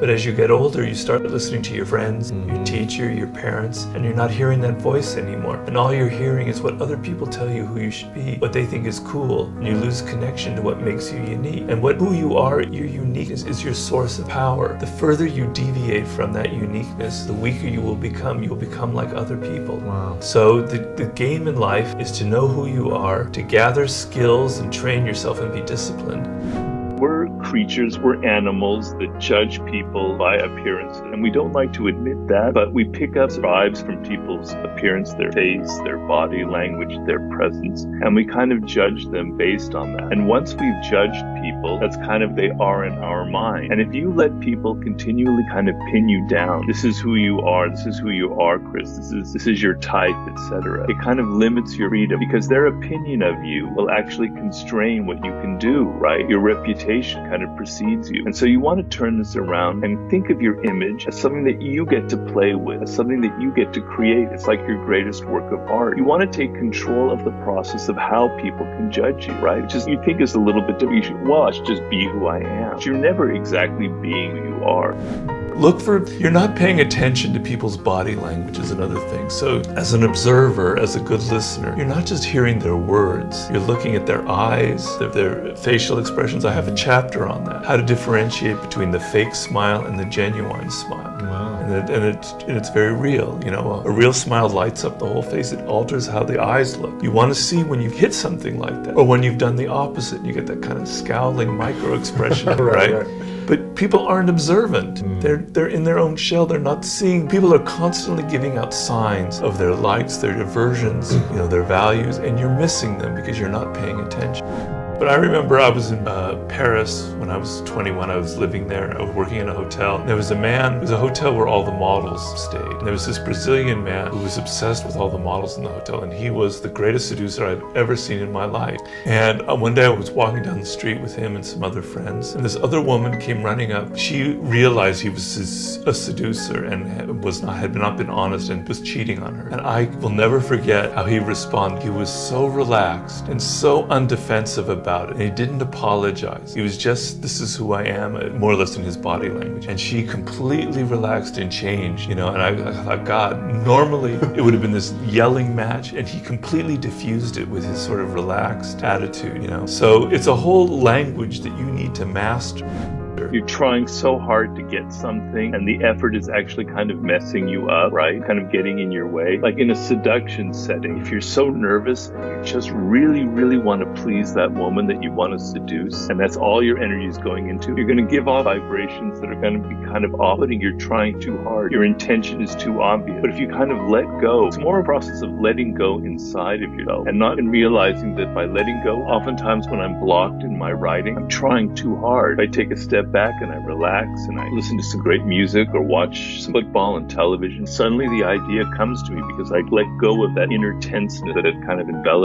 But as you get older, you start listening to your friends, your teacher, your parents, and you're not hearing that voice anymore. And all you're hearing is what other people tell you who you should be, what they think is cool. And you lose connection to what makes you unique. And who you are, your uniqueness, is your source of power. The further you deviate from that uniqueness, the weaker you will become. You will become like other people. Wow. So the game in life is to know who you are, to gather skills and train yourself and be disciplined. We're creatures, we're animals that judge people by appearance. And we don't like to admit that, but we pick up vibes from people's appearance, their face, their body language, their presence, and we kind of judge them based on that. And once we've judged people, that's kind of they are in our mind. And if you let people continually kind of pin you down, this is who you are, Chris, this is your type, etc., it kind of limits your freedom, because their opinion of you will actually constrain what you can do, right? Your reputation kind of precedes you. And so you want to turn this around and think of your image as something that you get to play with, as something that you get to create. It's like your greatest work of art. You want to take control of the process of how people can judge you, right? Just you think it's a little bit different. I should just be who I am. But you're never exactly being who you are. You're not paying attention to people's body language is another thing. So as an observer, as a good listener, you're not just hearing their words, you're looking at their eyes, their facial expressions. I have a chapter on that, how to differentiate between the fake smile and the genuine smile. Wow. And it's very real. You know, a real smile lights up the whole face. It alters how the eyes look. You want to see when you've hit something like that, or when you've done the opposite. You get that kind of scowling micro expression, right? But people aren't observant. They're in their own shell. They're not seeing. People are constantly giving out signs of their likes, their aversions, their values, and you're missing them because you're not paying attention. But I remember I was in Paris when I was 21. I was living there. I was working in a hotel. There was it was a hotel where all the models stayed. And there was this Brazilian man who was obsessed with all the models in the hotel. And he was the greatest seducer I'd ever seen in my life. And one day I was walking down the street with him and some other friends. And this other woman came running up. She realized he was a seducer and had not been honest and was cheating on her. And I will never forget how he responded. He was so relaxed and so undefensive about it. And he didn't apologize. He was just, this is who I am, more or less in his body language. And she completely relaxed and changed, and I thought, God, normally it would have been this yelling match, and he completely diffused it with his sort of relaxed attitude, So it's a whole language that you need to master. You're trying so hard to get something, and the effort is actually kind of messing you up, right? Kind of getting in your way. Like in a seduction setting, if you're so nervous and you just really, really want to please that woman that you want to seduce, and that's all your energy is going into, you're going to give off vibrations that are going to be kind of off-putting. You're trying too hard. Your intention is too obvious. But if you kind of let go, it's more a process of letting go inside of yourself, and not in realizing that by letting go, oftentimes when I'm blocked in my writing, I'm trying too hard. I take a step back and I relax and I listen to some great music or watch some football on television. Suddenly the idea comes to me because I let go of that inner tenseness that had kind of enveloped